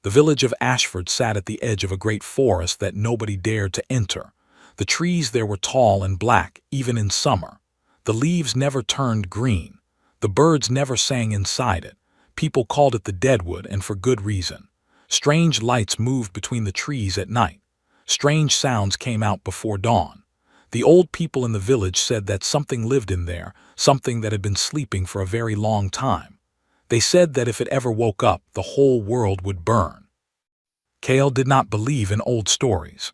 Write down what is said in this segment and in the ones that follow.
The village of Ashford sat at the edge of a great forest that nobody dared to enter. The trees there were tall and black, even in summer. The leaves never turned green. The birds never sang inside it. People called it the Deadwood, and for good reason. Strange lights moved between the trees at night. Strange sounds came out before dawn. The old people in the village said that something lived in there, something that had been sleeping for a very long time. They said that if it ever woke up, the whole world would burn. Cale did not believe in old stories.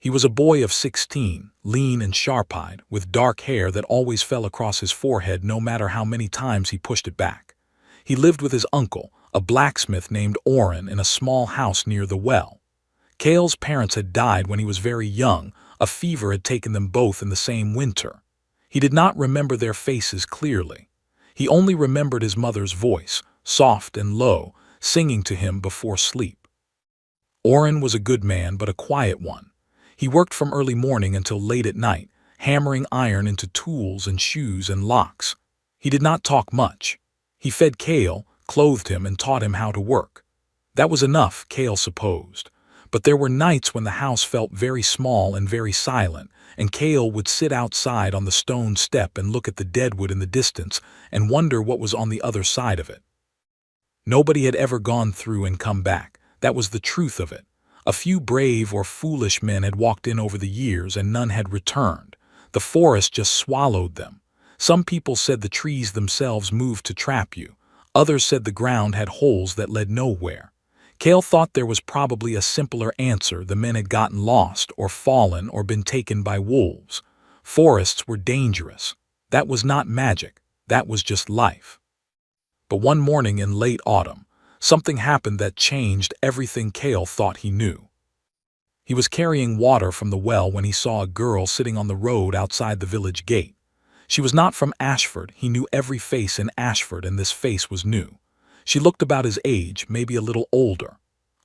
He was a boy of 16, lean and sharp-eyed, with dark hair that always fell across his forehead no matter how many times he pushed it back. He lived with his uncle, a blacksmith named Orrin, in a small house near the well. Cale's parents had died when he was very young. A fever had taken them both in the same winter. He did not remember their faces clearly. He only remembered his mother's voice, soft and low, singing to him before sleep. Orrin was a good man, but a quiet one. He worked from early morning until late at night, hammering iron into tools and shoes and locks. He did not talk much. He fed Cale, clothed him, and taught him how to work. That was enough, Cale supposed. But there were nights when the house felt very small and very silent, and Cale would sit outside on the stone step and look at the deadwood in the distance and wonder what was on the other side of it. Nobody had ever gone through and come back. That was the truth of it. A few brave or foolish men had walked in over the years, and none had returned. The forest just swallowed them. Some people said the trees themselves moved to trap you. Others said the ground had holes that led nowhere. Cale thought there was probably a simpler answer. The men had gotten lost or fallen or been taken by wolves. Forests were dangerous. That was not magic. That was just life. But one morning in late autumn, something happened that changed everything Cale thought he knew. He was carrying water from the well when he saw a girl sitting on the road outside the village gate. She was not from Ashford. He knew every face in Ashford, and this face was new. She looked about his age, maybe a little older.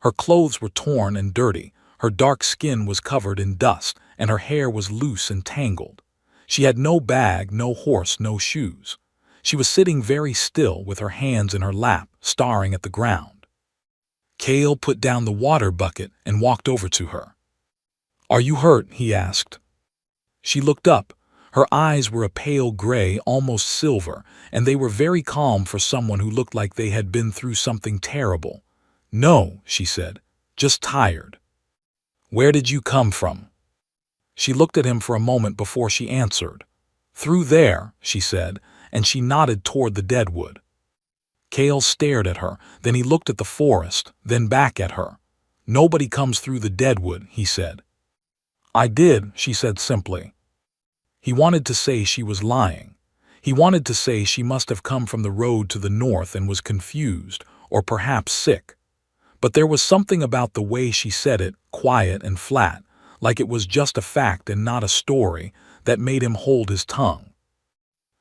Her clothes were torn and dirty, her dark skin was covered in dust, and her hair was loose and tangled. She had no bag, no horse, no shoes. She was sitting very still with her hands in her lap, staring at the ground. Cale put down the water bucket and walked over to her. "Are you hurt?" he asked. She looked up. Her eyes were a pale gray, almost silver, and they were very calm for someone who looked like they had been through something terrible. "No," she said, "just tired." "Where did you come from?" She looked at him for a moment before she answered. "Through there," she said, and she nodded toward the deadwood. Cale stared at her, then he looked at the forest, then back at her. "Nobody comes through the deadwood," he said. "I did," she said simply. He wanted to say she was lying. He wanted to say she must have come from the road to the north and was confused, or perhaps sick. But there was something about the way she said it, quiet and flat, like it was just a fact and not a story, that made him hold his tongue.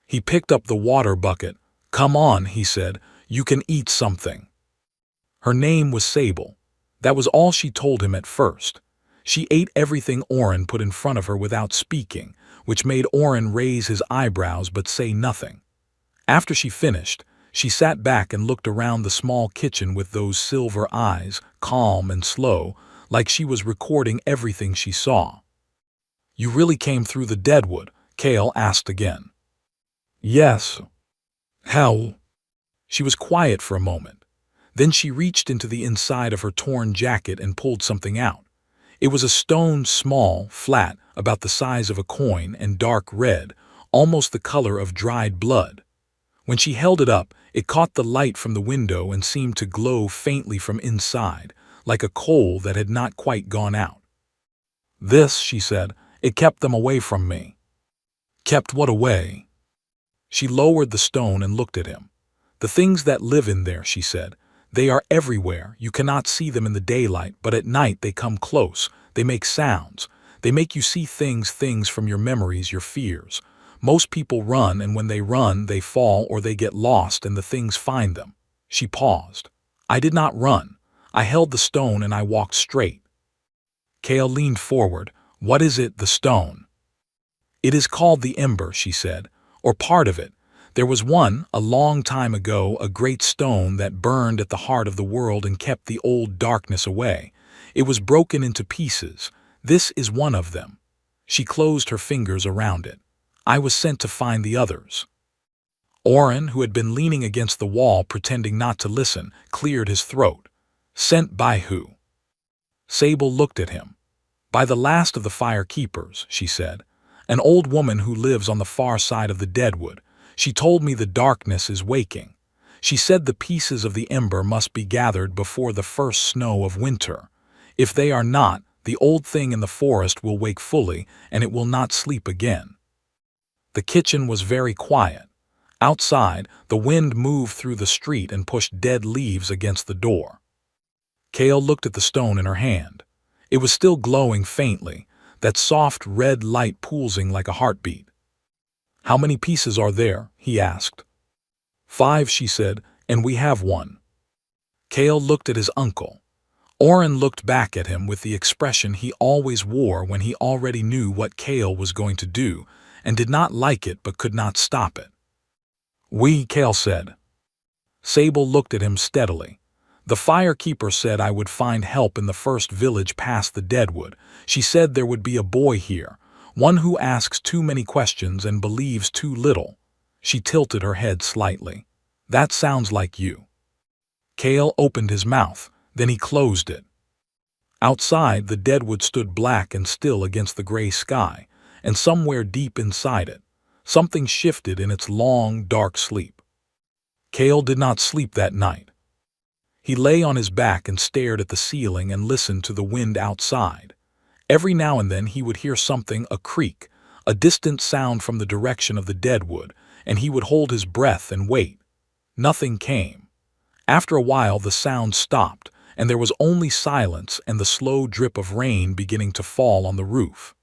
He picked up the water bucket. "Come on," he said, "you can eat something." Her name was Sable. That was all she told him at first. She ate everything Orrin put in front of her without speaking, which made Orrin raise his eyebrows but say nothing. After she finished, she sat back and looked around the small kitchen with those silver eyes, calm and slow, like she was recording everything she saw. "You really came through the deadwood?" Cale asked again. "Yes." "How?" She was quiet for a moment. Then she reached into the inside of her torn jacket and pulled something out. It was a stone, small, flat, about the size of a coin, and dark red, almost the color of dried blood. When she held it up, it caught the light from the window and seemed to glow faintly from inside, like a coal that had not quite gone out. "This," she said, "it kept them away from me." "Kept what away?" She lowered the stone and looked at him. "The things that live in there," she said. "They are everywhere. You cannot see them in the daylight, but at night they come close. They make sounds. They make you see things from your memories, your fears. Most people run, and when they run, they fall or they get lost and the things find them." She paused. "I did not run. I held the stone and I walked straight." Cale leaned forward. "What is it, the stone?" "It is called the ember," she said, "or part of it. There was one, a long time ago, a great stone that burned at the heart of the world and kept the old darkness away. It was broken into pieces. This is one of them. She closed her fingers around it. I was sent to find the others. Oren, who had been leaning against the wall pretending not to listen, cleared his throat. Sent by who? Sable looked at him. By the last of the fire keepers, she said. An old woman who lives on the far side of the deadwood. She told me the darkness is waking. She said the pieces of the ember must be gathered before the first snow of winter. If they are not, the old thing in the forest will wake fully, and it will not sleep again. The kitchen was very quiet. Outside, the wind moved through the street and pushed dead leaves against the door. Kale looked at the stone in her hand. It was still glowing faintly, that soft red light pulsing like a heartbeat. How many pieces are there? He asked. 5, she said, and we have one. Kale looked at his uncle. Oren looked back at him with the expression he always wore when he already knew what Kale was going to do and did not like it but could not stop it. We, Kale said. Sable looked at him steadily. The firekeeper said I would find help in the first village past the deadwood. She said there would be a boy here, one who asks too many questions and believes too little. She tilted her head slightly. That sounds like you. Kale opened his mouth, then he closed it. Outside, the deadwood stood black and still against the gray sky, and somewhere deep inside it, something shifted in its long, dark sleep. Kale did not sleep that night. He lay on his back and stared at the ceiling and listened to the wind outside. Every now and then he would hear something, a creak, a distant sound from the direction of the deadwood, and he would hold his breath and wait. Nothing came. After a while the sound stopped, and there was only silence and the slow drip of rain beginning to fall on the roof.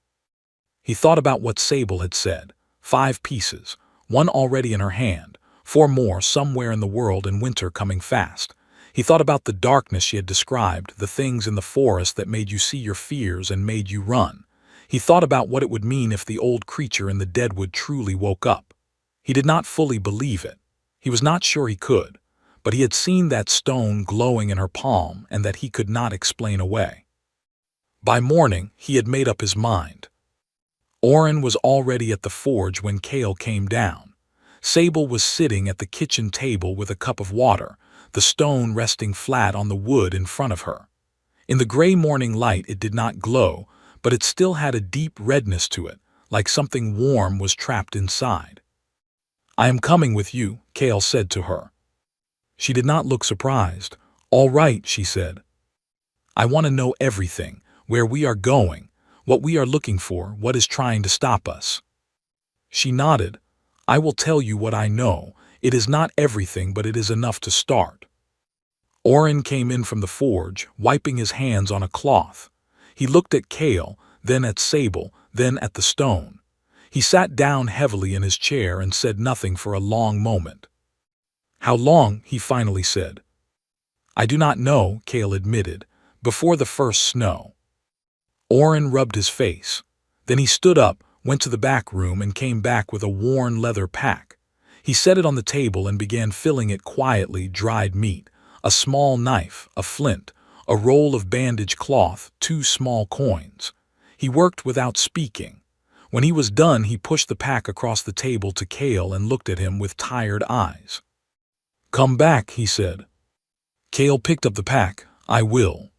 He thought about what Sable had said. 5 pieces, one already in her hand, 4 more somewhere in the world in winter coming fast. He thought about the darkness she had described, the things in the forest that made you see your fears and made you run. He thought about what it would mean if the old creature in the deadwood truly woke up. He did not fully believe it. He was not sure he could, but he had seen that stone glowing in her palm and that he could not explain away. By morning, he had made up his mind. Oren was already at the forge when Kale came down. Sable was sitting at the kitchen table with a cup of water, the stone resting flat on the wood in front of her. In the gray morning light it did not glow, but it still had a deep redness to it, like something warm was trapped inside. I am coming with you, Kale said to her. She did not look surprised. All right, she said. I want to know everything, where we are going, what we are looking for, what is trying to stop us. She nodded. I will tell you what I know. It is not everything, but it is enough to start. Oren came in from the forge, wiping his hands on a cloth. He looked at Kale, then at Sable, then at the stone. He sat down heavily in his chair and said nothing for a long moment. How long? He finally said. I do not know, Kale admitted. Before the first snow. Oren rubbed his face. Then he stood up, went to the back room and came back with a worn leather pack. He set it on the table and began filling it quietly, dried meat, a small knife, a flint, a roll of bandage cloth, 2 small coins. He worked without speaking. When he was done, he pushed the pack across the table to Kale and looked at him with tired eyes. Come back, he said. Kale picked up the pack. I will.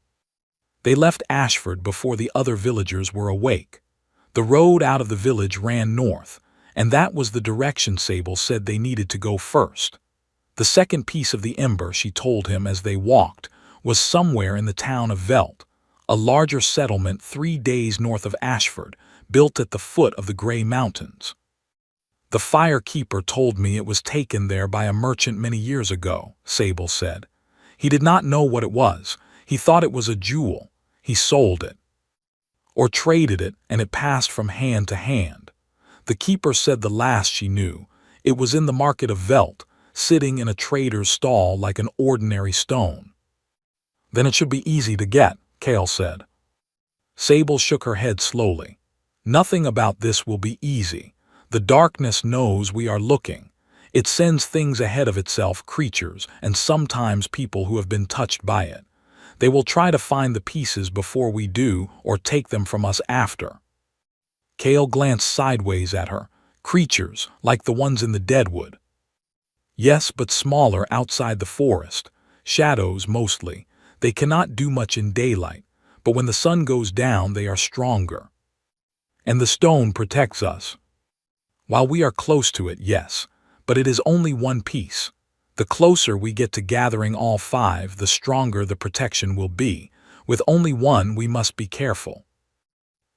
They left Ashford before the other villagers were awake. The road out of the village ran north, and that was the direction Sable said they needed to go first. The second piece of the ember, she told him as they walked, was somewhere in the town of Velt, a larger settlement 3 days north of Ashford, built at the foot of the Grey Mountains. The firekeeper told me it was taken there by a merchant many years ago, Sable said. He did not know what it was. He thought it was a jewel. He sold it. Or traded it, and it passed from hand to hand. The keeper said the last she knew, it was in the market of Velt, sitting in a trader's stall like an ordinary stone. Then it should be easy to get, Kale said. Sable shook her head slowly. Nothing about this will be easy. The darkness knows we are looking. It sends things ahead of itself, creatures, and sometimes people who have been touched by it. They will try to find the pieces before we do or take them from us after. Kale glanced sideways at her. Creatures, like the ones in the deadwood. Yes, but smaller outside the forest. Shadows, mostly. They cannot do much in daylight, but when the sun goes down they are stronger. And the stone protects us. While we are close to it, yes, but it is only one piece. The closer we get to gathering all 5, the stronger the protection will be. With only one, we must be careful.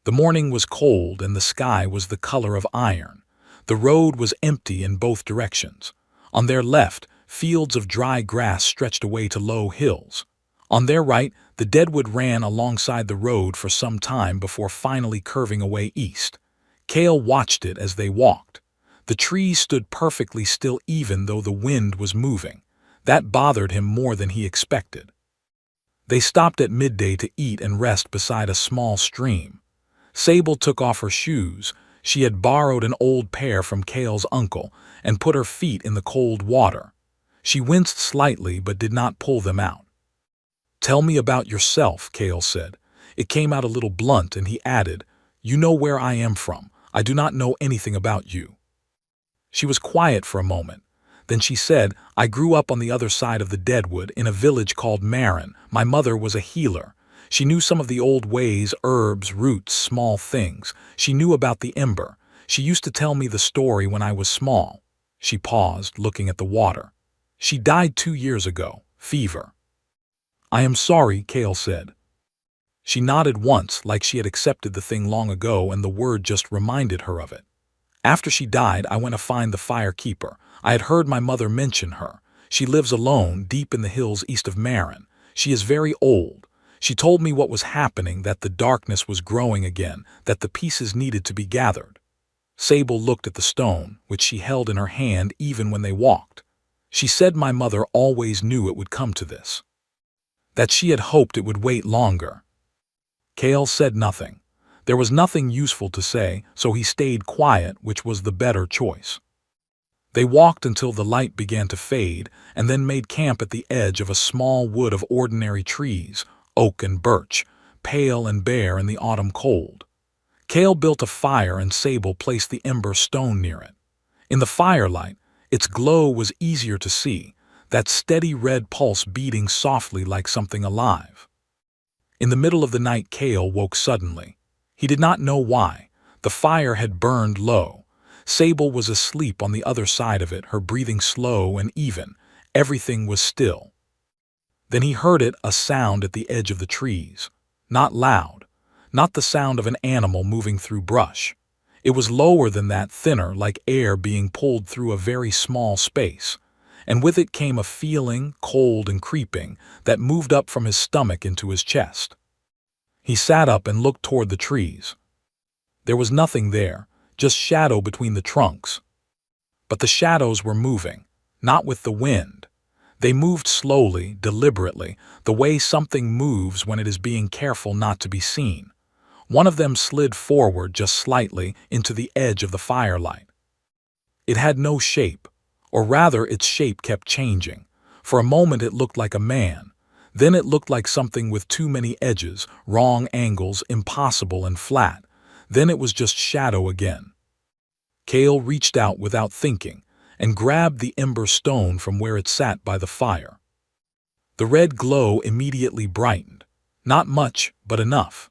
The morning was cold and the sky was the color of iron. The road was empty in both directions. On their left, fields of dry grass stretched away to low hills. On their right, the deadwood ran alongside the road for some time before finally curving away east. Kale watched it as they walked. The trees stood perfectly still even though the wind was moving. That bothered him more than he expected. They stopped at midday to eat and rest beside a small stream. Sable took off her shoes. She had borrowed an old pair from Kale's uncle and put her feet in the cold water. She winced slightly but did not pull them out. "Tell me about yourself," Kale said. It came out a little blunt and he added, "You know where I am from. I do not know anything about you." She was quiet for a moment. Then she said, "I grew up on the other side of the deadwood in a village called Marin. My mother was a healer. She knew some of the old ways, herbs, roots, small things. She knew about the ember. She used to tell me the story when I was small." She paused, looking at the water. "She died 2 years ago. Fever." "I am sorry," Kale said. She nodded once, like she had accepted the thing long ago and the word just reminded her of it. "After she died, I went to find the firekeeper. I had heard my mother mention her. She lives alone, deep in the hills east of Marin. She is very old. She told me what was happening, that the darkness was growing again, that the pieces needed to be gathered." Sable looked at the stone, which she held in her hand even when they walked. "She said my mother always knew it would come to this. That she had hoped it would wait longer." Kale said nothing. There was nothing useful to say, so he stayed quiet, which was the better choice. They walked until the light began to fade, and then made camp at the edge of a small wood of ordinary trees, oak and birch, pale and bare in the autumn cold. Kale built a fire and Sable placed the ember stone near it. In the firelight, its glow was easier to see, that steady red pulse beating softly like something alive. In the middle of the night, Kale woke suddenly. He did not know why. The fire had burned low. Sable was asleep on the other side of it, her breathing slow and even. Everything was still. Then he heard it, a sound at the edge of the trees. Not loud. Not the sound of an animal moving through brush. It was lower than that, thinner, like air being pulled through a very small space. And with it came a feeling, cold and creeping, that moved up from his stomach into his chest. He sat up and looked toward the trees. There was nothing there, just shadow between the trunks. But the shadows were moving, not with the wind. They moved slowly, deliberately, the way something moves when it is being careful not to be seen. One of them slid forward just slightly into the edge of the firelight. It had no shape, or rather its shape kept changing. For a moment it looked like a man. Then it looked like something with too many edges, wrong angles, impossible and flat. Then it was just shadow again. Kale reached out without thinking and grabbed the ember stone from where it sat by the fire. The red glow immediately brightened. Not much, but enough.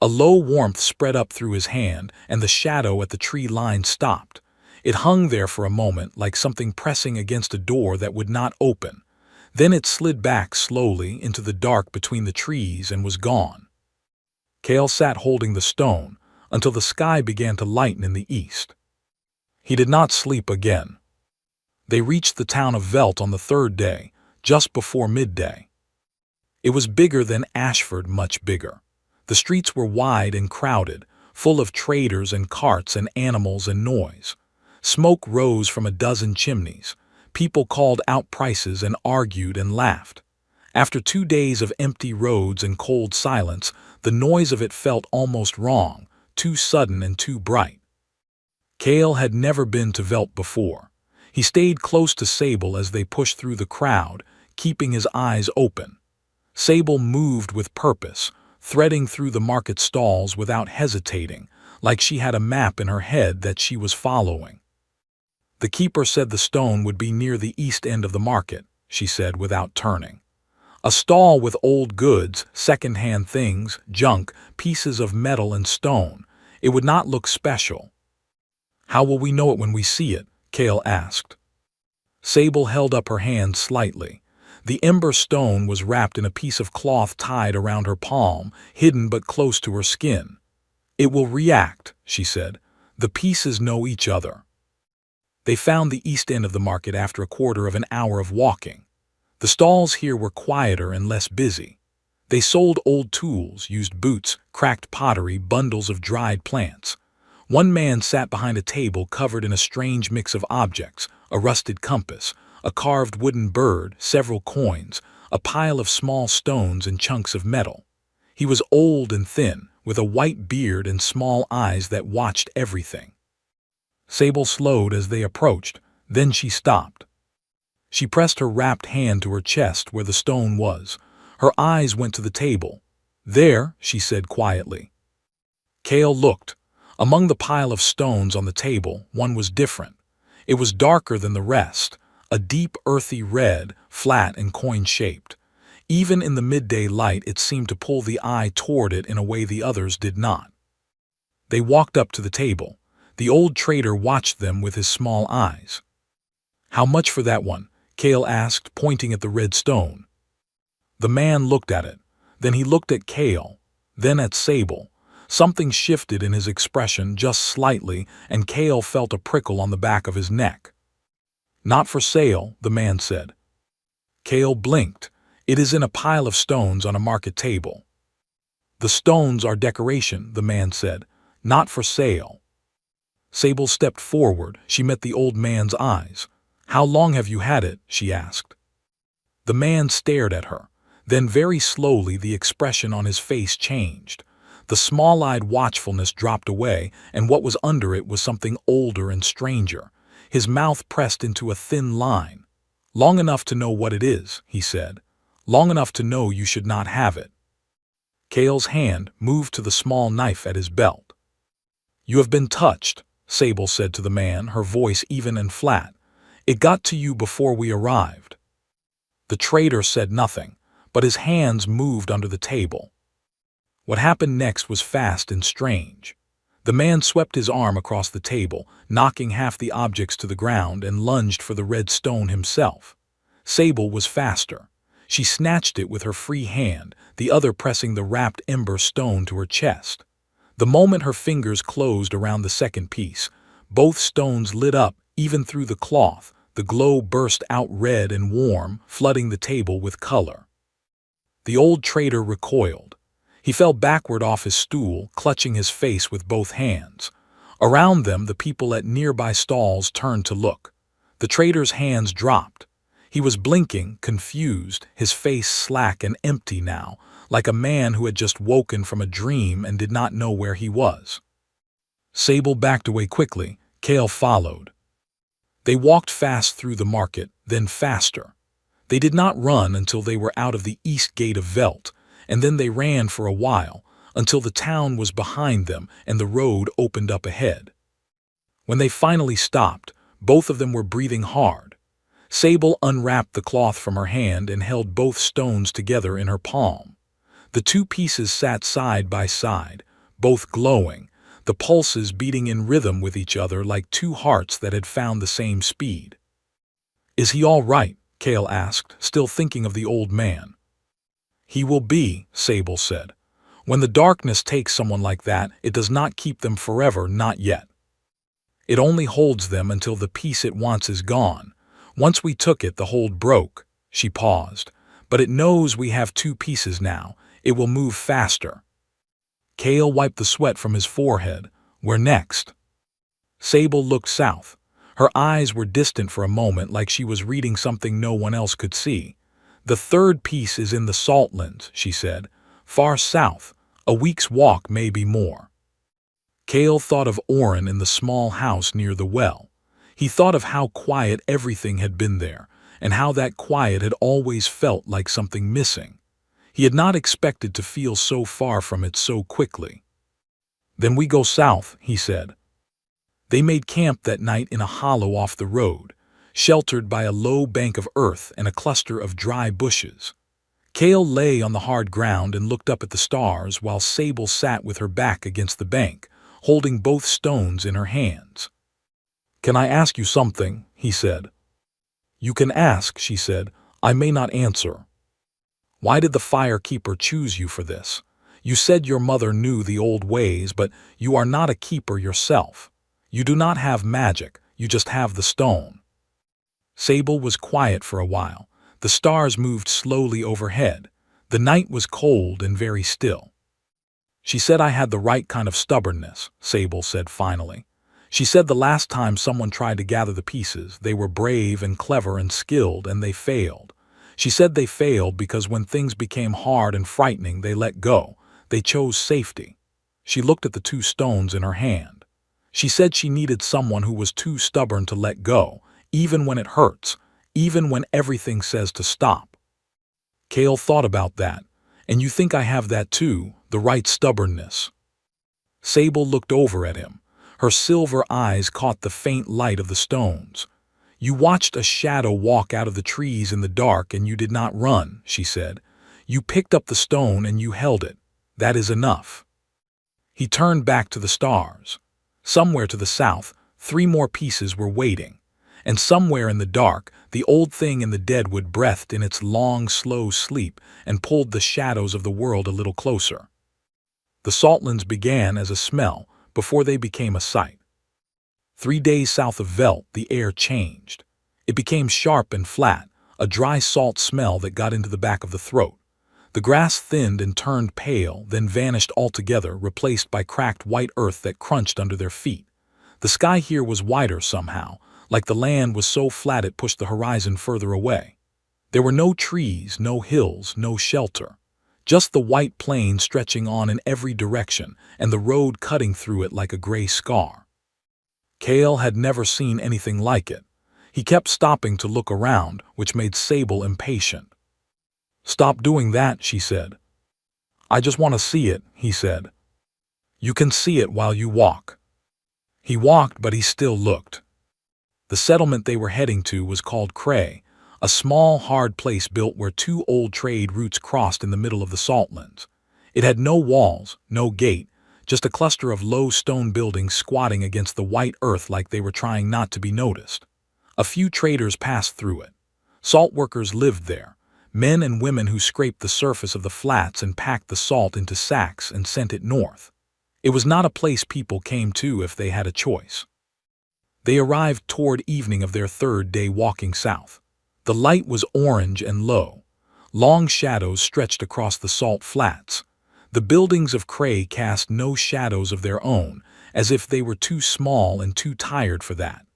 A low warmth spread up through his hand, and the shadow at the tree line stopped. It hung there for a moment like something pressing against a door that would not open. Then it slid back slowly into the dark between the trees and was gone. Kale sat holding the stone until the sky began to lighten in the east. He did not sleep again. They reached the town of Velt on the 3rd day, just before midday. It was bigger than Ashford, much bigger. The streets were wide and crowded, full of traders and carts and animals and noise. Smoke rose from a dozen chimneys. People called out prices and argued and laughed. After 2 days of empty roads and cold silence, the noise of it felt almost wrong, too sudden and too bright. Kale had never been to Velt before. He stayed close to Sable as they pushed through the crowd, keeping his eyes open. Sable moved with purpose, threading through the market stalls without hesitating, like she had a map in her head that she was following. The keeper said the stone would be near the east end of the market, she said without turning. A stall with old goods, second-hand things, junk, pieces of metal and stone. It would not look special. How will we know it when we see it? Kale asked. Sable held up her hand slightly. The ember stone was wrapped in a piece of cloth tied around her palm, hidden but close to her skin. It will react, she said. The pieces know each other. They found the east end of the market after a quarter of an hour of walking. The stalls here were quieter and less busy. They sold old tools, used boots, cracked pottery, bundles of dried plants. One man sat behind a table covered in a strange mix of objects, a rusted compass, a carved wooden bird, several coins, a pile of small stones and chunks of metal. He was old and thin, with a white beard and small eyes that watched everything. Sable slowed as they approached, then she stopped. She pressed her wrapped hand to her chest where the stone was. Her eyes went to the table. There, she said quietly. Kale looked. Among the pile of stones on the table, one was different. It was darker than the rest, a deep earthy red, flat and coin-shaped. Even in the midday light it seemed to pull the eye toward it in a way the others did not. They walked up to the table. The old trader watched them with his small eyes. "How much for that one?" Kale asked, pointing at the red stone. The man looked at it. Then he looked at Kale, then at Sable. Something shifted in his expression just slightly, and Kale felt a prickle on the back of his neck. "Not for sale," the man said. Kale blinked. "It is in a pile of stones on a market table." "The stones are decoration," the man said. "Not for sale." Sable stepped forward. She met the old man's eyes. "How long have you had it?" she asked. The man stared at her. Then very slowly the expression on his face changed. The small-eyed watchfulness dropped away, and what was under it was something older and stranger. His mouth pressed into a thin line. "Long enough to know what it is," he said. "Long enough to know you should not have it." Kale's hand moved to the small knife at his belt. "You have been touched," Sable said to the man, her voice even and flat. "It got to you before we arrived." The trader said nothing, but his hands moved under the table. What happened next was fast and strange. The man swept his arm across the table, knocking half the objects to the ground, and lunged for the red stone himself. Sable was faster. She snatched it with her free hand, the other pressing the wrapped ember stone to her chest. The moment her fingers closed around the second piece, both stones lit up, even through the cloth. The glow burst out red and warm, flooding the table with color. The old trader recoiled. He fell backward off his stool, clutching his face with both hands. Around them, the people at nearby stalls turned to look. The trader's hands dropped. He was blinking, confused, his face slack and empty now, like a man who had just woken from a dream and did not know where he was. Sable backed away quickly. Kale followed. They walked fast through the market, then faster. They did not run until they were out of the east gate of Velt, and then they ran for a while, until the town was behind them and the road opened up ahead. When they finally stopped, both of them were breathing hard. Sable unwrapped the cloth from her hand and held both stones together in her palm. The two pieces sat side by side, both glowing, the pulses beating in rhythm with each other like two hearts that had found the same speed. "Is he all right?" Kale asked, still thinking of the old man. "He will be," Sable said. "When the darkness takes someone like that, it does not keep them forever, not yet. It only holds them until the piece it wants is gone. Once we took it, the hold broke." She paused. "But it knows we have two pieces now. It will move faster." Kale wiped the sweat from his forehead. "Where next?" Sable looked south. Her eyes were distant for a moment, like she was reading something no one else could see. "The third piece is in the saltlands," she said. "Far south. A week's walk, maybe more." Kale thought of Oren in the small house near the well. He thought of how quiet everything had been there, and how that quiet had always felt like something missing. He had not expected to feel so far from it so quickly. "Then we go south," he said. They made camp that night in a hollow off the road, sheltered by a low bank of earth and a cluster of dry bushes. Kale lay on the hard ground and looked up at the stars while Sable sat with her back against the bank, holding both stones in her hands. "Can I ask you something?" he said. "You can ask," she said. "I may not answer." "Why did the fire keeper choose you for this? You said your mother knew the old ways, but you are not a keeper yourself. You do not have magic, you just have the stone." Sable was quiet for a while. The stars moved slowly overhead. The night was cold and very still. "She said I had the right kind of stubbornness," Sable said finally. "She said the last time someone tried to gather the pieces, they were brave and clever and skilled, and they failed. She said they failed because when things became hard and frightening, they let go. They chose safety." She looked at the two stones in her hand. "She said she needed someone who was too stubborn to let go, even when it hurts, even when everything says to stop." Kale thought about that. "And you think I have that too, the right stubbornness?" Sable looked over at him. Her silver eyes caught the faint light of the stones. "You watched a shadow walk out of the trees in the dark and you did not run," she said. "You picked up the stone and you held it. That is enough." He turned back to the stars. Somewhere to the south, 3 more pieces were waiting. And somewhere in the dark, the old thing in the deadwood breathed in its long, slow sleep and pulled the shadows of the world a little closer. The saltlands began as a smell before they became a sight. 3 days south of Velt, the air changed. It became sharp and flat, a dry salt smell that got into the back of the throat. The grass thinned and turned pale, then vanished altogether, replaced by cracked white earth that crunched under their feet. The sky here was wider somehow, like the land was so flat it pushed the horizon further away. There were no trees, no hills, no shelter. Just the white plain stretching on in every direction, and the road cutting through it like a gray scar. Kale had never seen anything like it. He kept stopping to look around, which made Sable impatient. "Stop doing that," she said. "I just want to see it," he said. "You can see it while you walk." He walked, but he still looked. The settlement they were heading to was called Cray, a small, hard place built where 2 old trade routes crossed in the middle of the saltlands. It had no walls, no gate, just a cluster of low stone buildings squatting against the white earth like they were trying not to be noticed. A few traders passed through it. Salt workers lived there, men and women who scraped the surface of the flats and packed the salt into sacks and sent it north. It was not a place people came to if they had a choice. They arrived toward evening of their 3rd day walking south. The light was orange and low. Long shadows stretched across the salt flats. The buildings of Cray cast no shadows of their own, as if they were too small and too tired for that.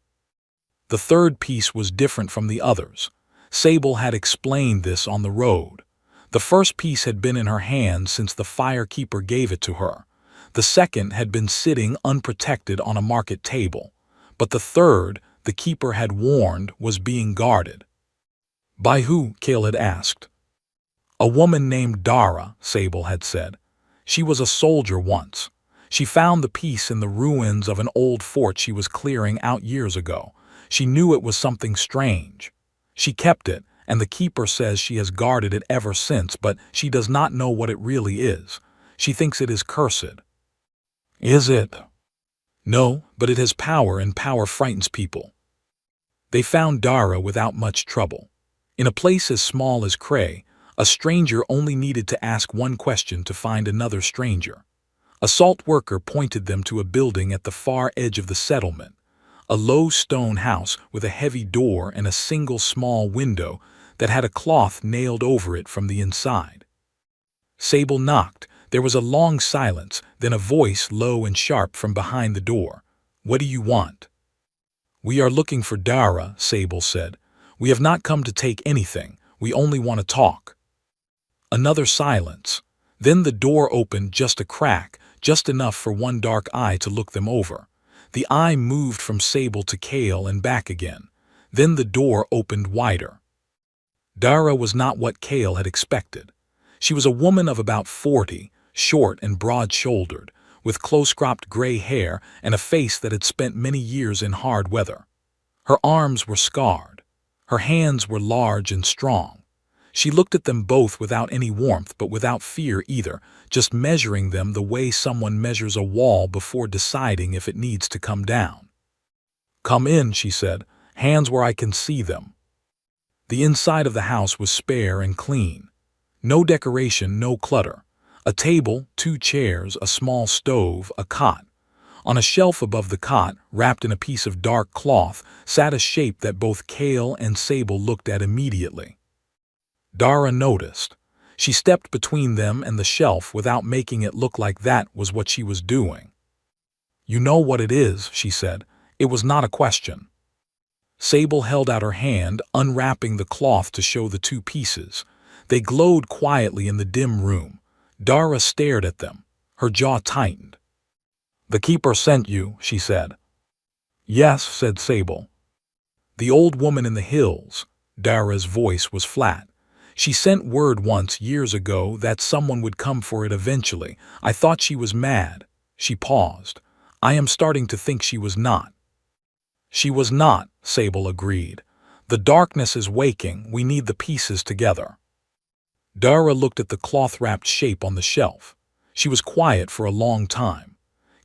The 3rd piece was different from the others. Sable had explained this on the road. The 1st piece had been in her hand since the firekeeper gave it to her. The 2nd had been sitting unprotected on a market table. But the 3rd, the keeper had warned, was being guarded. "By who?" Kale had asked. "A woman named Dara," Sable had said. "She was a soldier once. She found the piece in the ruins of an old fort she was clearing out years ago. She knew it was something strange. She kept it, and the keeper says she has guarded it ever since, but she does not know what it really is. She thinks it is cursed." "Is it?" "No, but it has power, and power frightens people." They found Dara without much trouble. In a place as small as Cray, a stranger only needed to ask one question to find another stranger. A salt worker pointed them to a building at the far edge of the settlement, a low stone house with a heavy door and a single small window that had a cloth nailed over it from the inside. Sable knocked. There was a long silence, then a voice low and sharp from behind the door. "What do you want?" "We are looking for Dara," Sable said. "We have not come to take anything. We only want to talk." Another silence. Then the door opened just a crack, just enough for one dark eye to look them over. The eye moved from Sable to Kale and back again. Then the door opened wider. Dara was not what Kale had expected. She was a woman of about 40, short and broad-shouldered, with close-cropped gray hair and a face that had spent many years in hard weather. Her arms were scarred. Her hands were large and strong. She looked at them both without any warmth but without fear either, just measuring them the way someone measures a wall before deciding if it needs to come down. "Come in," she said, "hands where I can see them." The inside of the house was spare and clean. No decoration, no clutter. A table, 2 chairs, a small stove, a cot. On a shelf above the cot, wrapped in a piece of dark cloth, sat a shape that both Kale and Sable looked at immediately. Dara noticed. She stepped between them and the shelf without making it look like that was what she was doing. "You know what it is," she said. It was not a question. Sable held out her hand, unwrapping the cloth to show the 2 pieces. They glowed quietly in the dim room. Dara stared at them. Her jaw tightened. "The keeper sent you," she said. "Yes," said Sable. "The old woman in the hills." Dara's voice was flat. "She sent word once, years ago, that someone would come for it eventually. I thought she was mad." She paused. "I am starting to think she was not." "She was not," Sable agreed. "The darkness is waking. We need the pieces together." Dara looked at the cloth-wrapped shape on the shelf. She was quiet for a long time.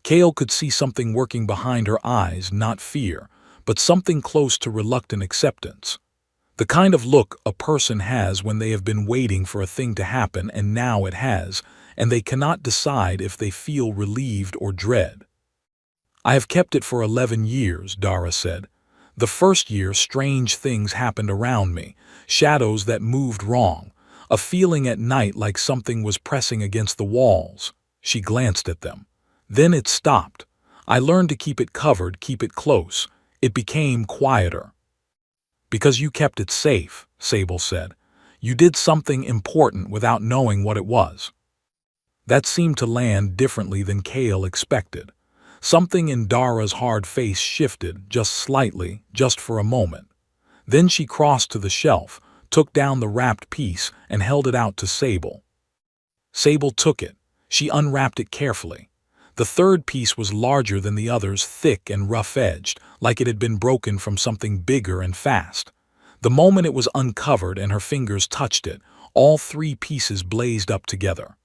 Kale could see something working behind her eyes, not fear, but something close to reluctant acceptance. The kind of look a person has when they have been waiting for a thing to happen and now it has, and they cannot decide if they feel relieved or dread. "I have kept it for 11 years, Dara said. "The first year, strange things happened around me, shadows that moved wrong, a feeling at night like something was pressing against the walls." She glanced at them. "Then it stopped. I learned to keep it covered, keep it close. It became quieter." "Because you kept it safe," Sable said. "You did something important without knowing what it was." That seemed to land differently than Kale expected. Something in Dara's hard face shifted, just slightly, just for a moment. Then she crossed to the shelf, took down the wrapped piece, and held it out to Sable. Sable took it. She unwrapped it carefully. The third piece was larger than the others, thick and rough-edged, like it had been broken from something bigger and fast. The moment it was uncovered and her fingers touched it, all 3 pieces blazed up together.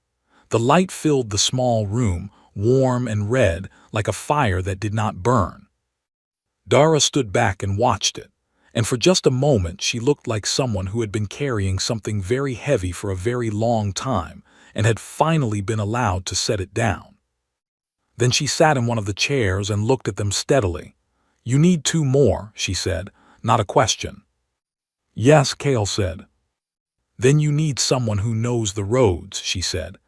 The light filled the small room, warm and red, like a fire that did not burn. Dara stood back and watched it, and for just a moment she looked like someone who had been carrying something very heavy for a very long time and had finally been allowed to set it down. Then she sat in one of the chairs and looked at them steadily. "You need 2 more," she said, not a question. "Yes," Kale said. "Then you need someone who knows the roads," she said.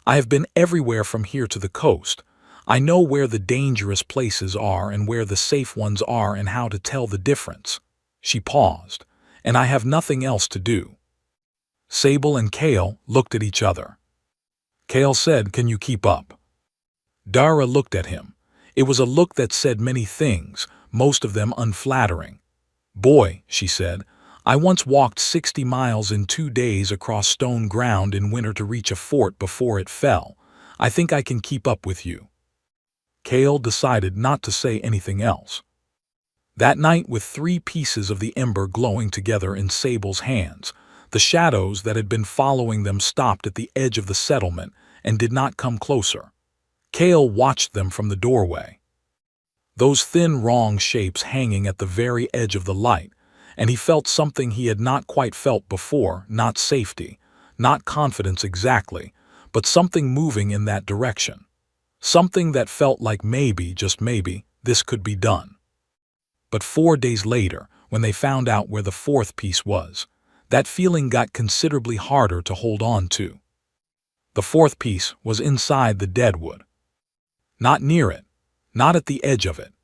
"I have been everywhere from here to the coast. I know where the dangerous places are and where the safe ones are and how to tell the difference." She paused. "And I have nothing else to do." Sable and Kale looked at each other. Kale said, "Can you keep up?" Dara looked at him. It was a look that said many things, most of them unflattering. "Boy," she said, "I once walked 60 miles in 2 days across stone ground in winter to reach a fort before it fell. I think I can keep up with you." Kale decided not to say anything else. That night, with 3 pieces of the ember glowing together in Sable's hands, the shadows that had been following them stopped at the edge of the settlement and did not come closer. Kale watched them from the doorway. Those thin, wrong shapes hanging at the very edge of the light, and he felt something he had not quite felt before, not safety, not confidence exactly, but something moving in that direction. Something that felt like maybe, just maybe, this could be done. But 4 days later, when they found out where the 4th piece was, that feeling got considerably harder to hold on to. The 4th piece was inside the deadwood. Not near it, not at the edge of it.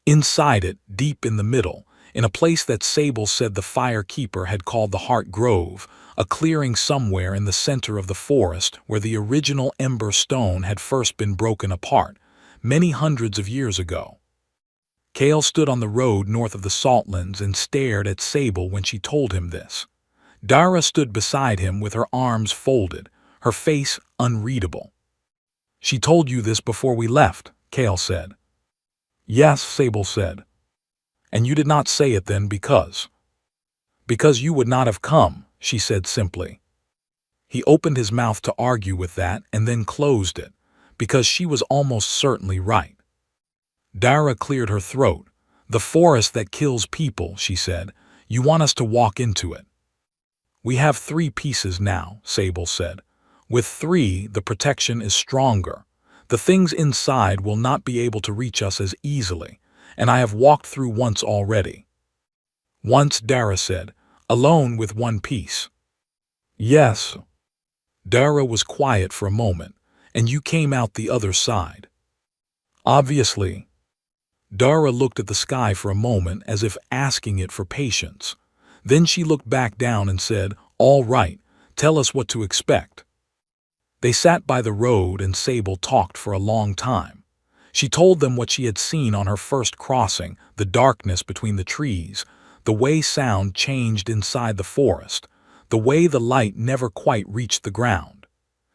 Inside it, deep in the middle, in a place that Sable said the fire keeper had called the Heart Grove, a clearing somewhere in the center of the forest where the original ember stone had first been broken apart, many hundreds of years ago. Kale stood on the road north of the Saltlands and stared at Sable when she told him this. Dara stood beside him with her arms folded, her face unreadable. "She told you this before we left," Kale said. "Yes," Sable said. "And you did not say it then because—" "Because you would not have come," she said simply. He opened his mouth to argue with that and then closed it, because she was almost certainly right. Dara cleared her throat. "The forest that kills people," she said. "You want us to walk into it." "We have 3 pieces now," Sable said. "With 3, the protection is stronger. The things inside will not be able to reach us as easily, and I have walked through once already." "Once," Dara said, "alone with 1 piece." "Yes." Dara was quiet for a moment. "And you came out the other side." "Obviously." Dara looked at the sky for a moment as if asking it for patience. Then she looked back down and said, "All right, tell us what to expect." They sat by the road and Sable talked for a long time. She told them what she had seen on her first crossing, the darkness between the trees, the way sound changed inside the forest, the way the light never quite reached the ground.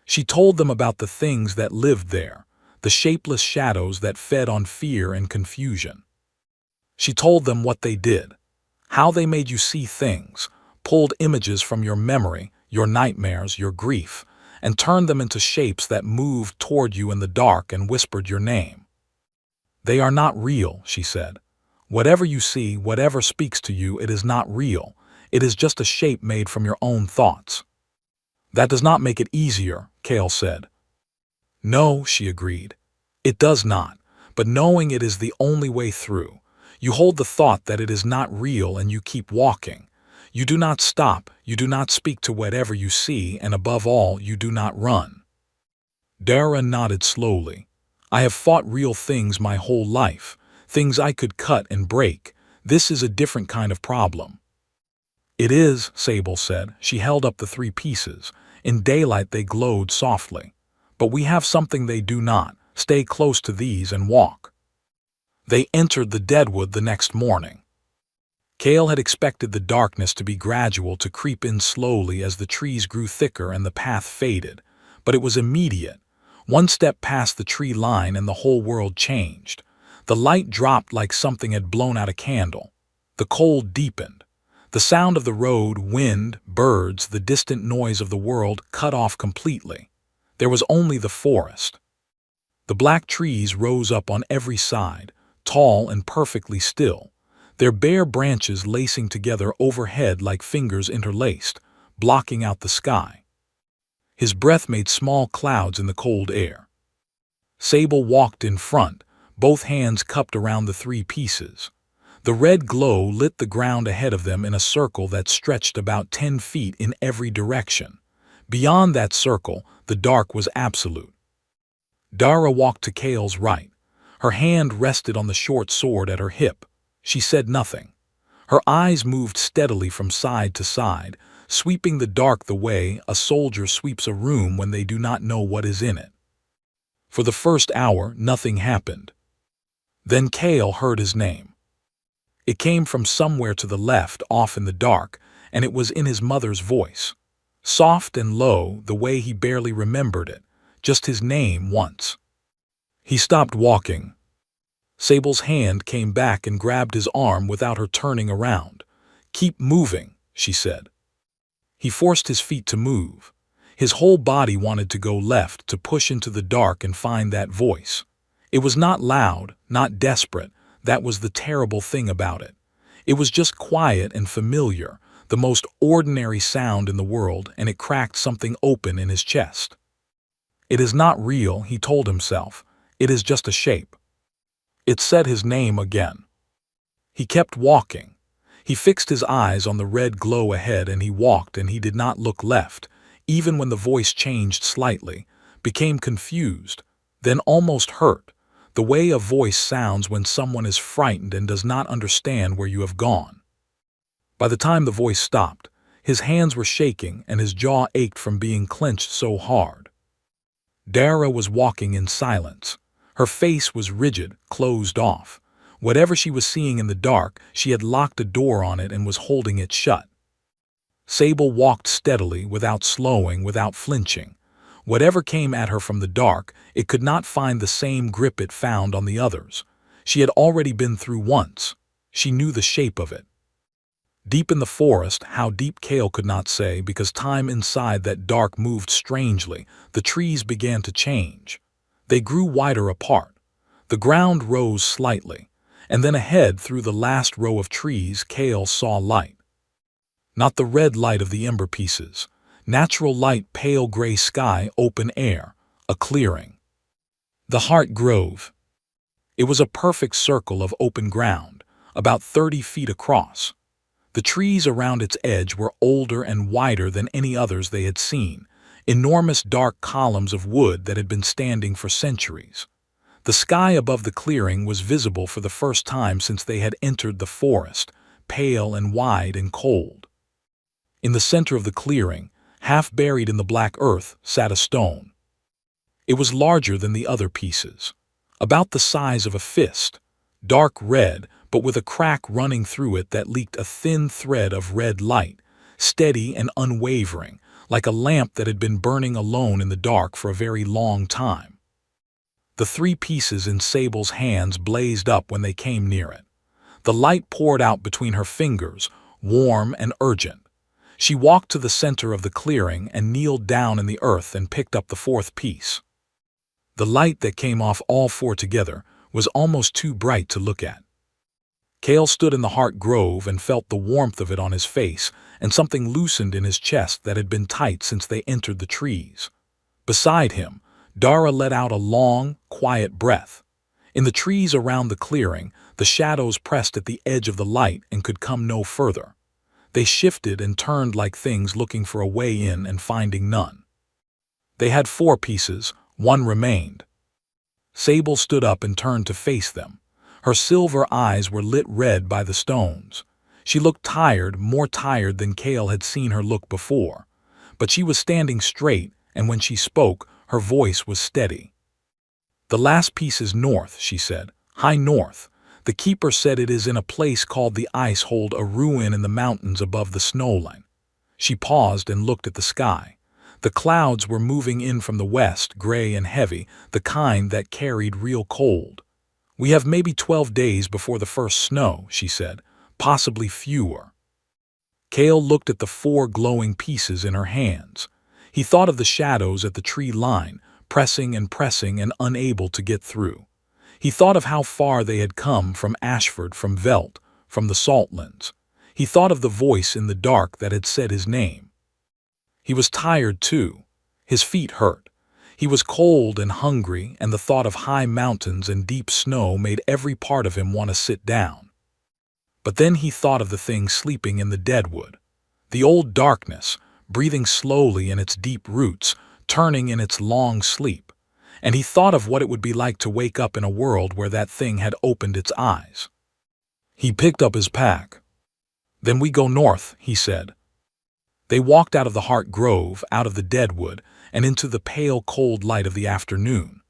She told them about the things that lived there, the shapeless shadows that fed on fear and confusion. She told them what they did, how they made you see things, pulled images from your memory, your nightmares, your grief, and turned them into shapes that moved toward you in the dark and whispered your name. "They are not real," she said. "Whatever you see, whatever speaks to you, it is not real. It is just a shape made from your own thoughts." "That does not make it easier," Kale said. "No," she agreed. "It does not, but knowing it is the only way through. You hold the thought that it is not real and you keep walking. You do not stop, you do not speak to whatever you see, and above all, you do not run." Dara nodded slowly. "I have fought real things my whole life, things I could cut and break. This is a different kind of problem." "It is," Sable said. She held up the 3 pieces. In daylight they glowed softly. "But we have something they do not. Stay close to these and walk." They entered the deadwood the next morning. Kale had expected the darkness to be gradual, to creep in slowly as the trees grew thicker and the path faded, but it was immediate. 1 step past the tree line and the whole world changed. The light dropped like something had blown out a candle. The cold deepened. The sound of the road, wind, birds, the distant noise of the world cut off completely. There was only the forest. The black trees rose up on every side, tall and perfectly still, their bare branches lacing together overhead like fingers interlaced, blocking out the sky. His breath made small clouds in the cold air. Sable walked in front, both hands cupped around the 3 pieces. The red glow lit the ground ahead of them in a circle that stretched about 10 feet in every direction. Beyond that circle, the dark was absolute. Dara walked to Kale's right. Her hand rested on the short sword at her hip. She said nothing. Her eyes moved steadily from side to side, sweeping the dark the way a soldier sweeps a room when they do not know what is in it. For the first hour, nothing happened. Then Kale heard his name. It came from somewhere to the left, off in the dark, and it was in his mother's voice. Soft and low, the way he barely remembered it, just his name once. He stopped walking. Sable's hand came back and grabbed his arm without her turning around. "Keep moving," she said. He forced his feet to move. His whole body wanted to go left, to push into the dark and find that voice. It was not loud, not desperate. That was the terrible thing about it. It was just quiet and familiar, the most ordinary sound in the world, and it cracked something open in his chest. "It is not real," he told himself. "It is just a shape." It said his name again. He kept walking. He fixed his eyes on the red glow ahead and he walked, and he did not look left, even when the voice changed slightly, became confused, then almost hurt. The way a voice sounds when someone is frightened and does not understand where you have gone. By the time the voice stopped, his hands were shaking and his jaw ached from being clenched so hard. Dara was walking in silence. Her face was rigid, closed off. Whatever she was seeing in the dark, she had locked a door on it and was holding it shut. Sable walked steadily, without slowing, without flinching. Whatever came at her from the dark, it could not find the same grip it found on the others. She had already been through once. She knew the shape of it. Deep in the forest, how deep Kale could not say, because time inside that dark moved strangely, the trees began to change. They grew wider apart. The ground rose slightly, and then ahead through the last row of trees Kale saw light. Not the red light of the ember pieces. Natural light, pale gray sky, open air, a clearing. The Heart Grove. It was a perfect circle of open ground, about 30 feet across. The trees around its edge were older and wider than any others they had seen, enormous dark columns of wood that had been standing for centuries. The sky above the clearing was visible for the first time since they had entered the forest, pale and wide and cold. In the center of the clearing, half buried in the black earth, sat a stone. It was larger than the other pieces, about the size of a fist, dark red, but with a crack running through it that leaked a thin thread of red light, steady and unwavering, like a lamp that had been burning alone in the dark for a very long time. The 3 pieces in Sable's hands blazed up when they came near it. The light poured out between her fingers, warm and urgent. She walked to the center of the clearing and kneeled down in the earth and picked up the 4th piece. The light that came off all 4 together was almost too bright to look at. Kale stood in the Heart Grove and felt the warmth of it on his face, and something loosened in his chest that had been tight since they entered the trees. Beside him, Dara let out a long, quiet breath. In the trees around the clearing, the shadows pressed at the edge of the light and could come no further. They shifted and turned like things looking for a way in and finding none. They had 4 pieces, 1 remained. Sable stood up and turned to face them. Her silver eyes were lit red by the stones. She looked tired, more tired than Kale had seen her look before. But she was standing straight, and when she spoke, her voice was steady. "The last piece is north," she said. "High north. The keeper said it is in a place called the Ice Hold, a ruin in the mountains above the snowline." She paused and looked at the sky. The clouds were moving in from the west, gray and heavy, the kind that carried real cold. "We have maybe 12 days before the first snow," she said, "possibly fewer." Kale looked at the 4 glowing pieces in her hands. He thought of the shadows at the tree line, pressing and unable to get through. He thought of how far they had come from Ashford, from Veldt, from the Saltlands. He thought of the voice in the dark that had said his name. He was tired too. His feet hurt. He was cold and hungry, and the thought of high mountains and deep snow made every part of him want to sit down. But then he thought of the thing sleeping in the deadwood. The old darkness, breathing slowly in its deep roots, turning in its long sleep. And he thought of what it would be like to wake up in a world where that thing had opened its eyes. He picked up his pack. "Then we go north," he said. They walked out of the Heart Grove, out of the deadwood, and into the pale, cold light of the afternoon.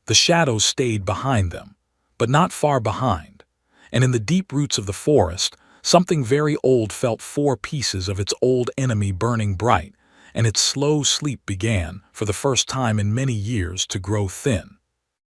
The shadows stayed behind them, but not far behind, and in the deep roots of the forest, something very old felt 4 pieces of its old enemy burning bright, and its slow sleep began, for the first time in many years, to grow thin.